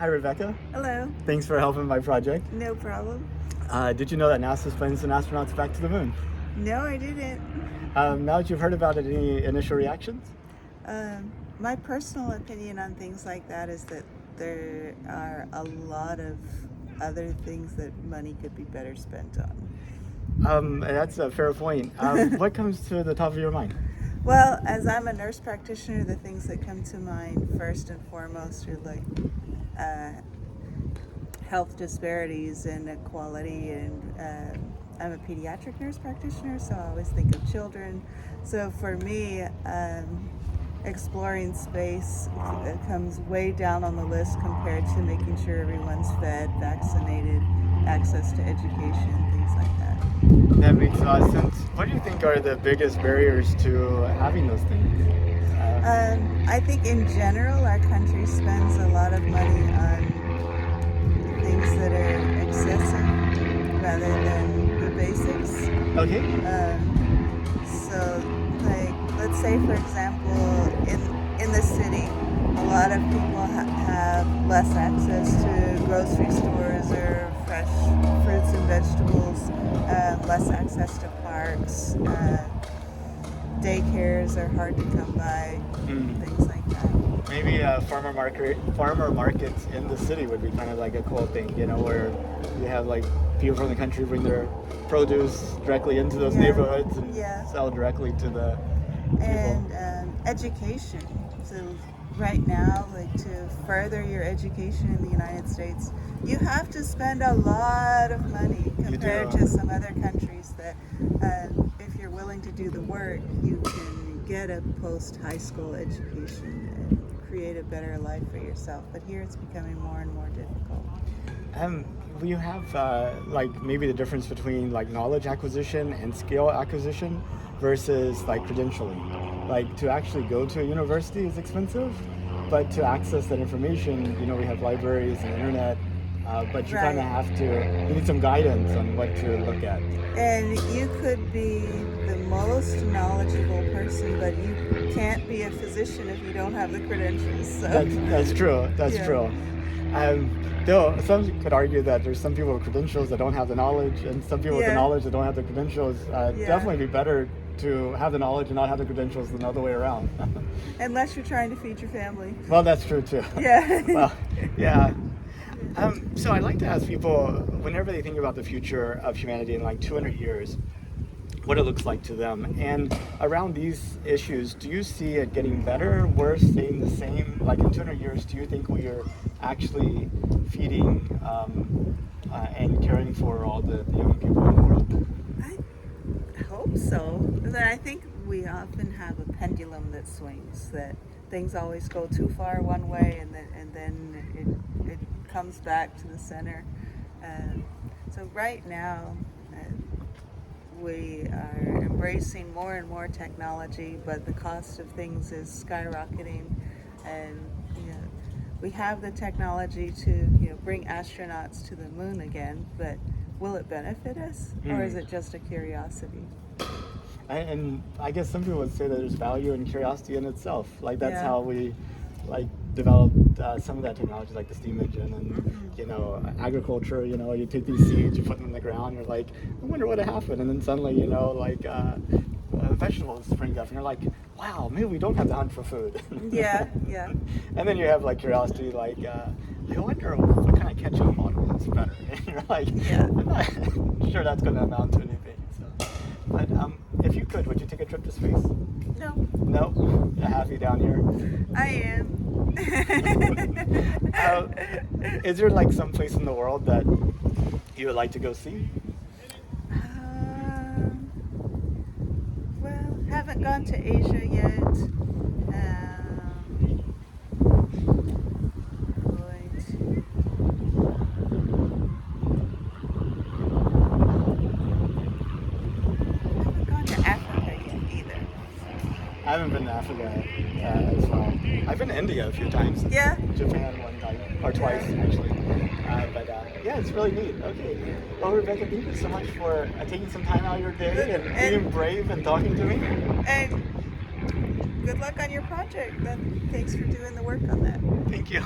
Hi, Rebecca. Hello. Thanks for helping my project. No problem. Did you know that NASA's planning to send astronauts back to the moon? No, I didn't. Now that you've heard about it, any initial reactions? My personal opinion on things like that is that there are a lot of other things that money could be better spent on. That's a fair point. What comes to the top of your mind? Well, as I'm a nurse practitioner, the things that come to mind first and foremost are like uh, health disparities and equality, and I'm a pediatric nurse practitioner, so I always think of children. So for me, exploring space comes way down on the list compared to making sure everyone's fed, vaccinated, access to education, things like that. That makes a lot of sense. What do you think are the biggest barriers to having those things? I think in general, our country spends a lot of money on things that are excessive rather than the basics. Okay. So, like, let's say, for example, in the city, a lot of people have less access to grocery stores or fresh fruits and vegetables, less access to parks, daycares are hard to come by, things like that. Maybe farmer markets in the city would be kind of like a cool thing, where you have like people from the country bring their produce directly into those neighborhoods and sell directly to the people. And education. So right now, like, to further your education in the United States, you have to spend a lot of money compared to some other countries that if you're willing to do the work, you can get a post-high school education and create a better life for yourself. But here it's becoming more and more difficult. We have like maybe the difference between like knowledge acquisition and skill acquisition versus like credentialing. Like to actually go to a university is expensive, but to access that information, we have libraries and internet, but you kind of have to, you need some guidance on what to look at. And you could be the most knowledgeable person, but you can't be a physician if you don't have the credentials. So. That's true. That's true. Though some could argue that there's some people with credentials that don't have the knowledge, and some people with the knowledge that don't have the credentials. Definitely be better to have the knowledge and not have the credentials than the other way around. Unless you're trying to feed your family. Well, that's true too. Yeah. Well, yeah. So I like to ask people, whenever they think about the future of humanity in like 200 years, what it looks like to them. And around these issues, do you see it getting better, worse, staying the same? Like in 200 years, do you think we are actually feeding and caring for all the young people in the world? I hope so. I think we often have a pendulum that swings, that things always go too far one way and then it comes back to the center. So right now, we are embracing more and more technology, but the cost of things is skyrocketing, and we have the technology to bring astronauts to the moon again, but will it benefit us, or is it just a curiosity? And I guess some people would say that there's value in curiosity in itself. Like that's how we developed some of that technology, like the steam engine and agriculture. You take these seeds, you put them in the ground, you're like, I wonder what happened, and then suddenly vegetables spring up, and you're like, wow, maybe we don't have to hunt for food. Yeah. And then you have like curiosity, like I wonder what kind of ketchup bottle is better. And you're like, I'm not sure that's going to amount to anything. So, but if you could, would you take a trip to space? No. No? You're happy down here? I am. Is there like some place in the world that you would like to go see? Well, haven't gone to Asia yet. Haven't gone to Africa yet either. I haven't been to Africa as well. I've been to India a few times. Yeah. Japan one time, or twice actually. Yeah, it's really neat. Okay. Well, Rebecca, thank you so much for taking some time out of your day and being brave and talking to me. And good luck on your project. Thanks for doing the work on that. Thank you.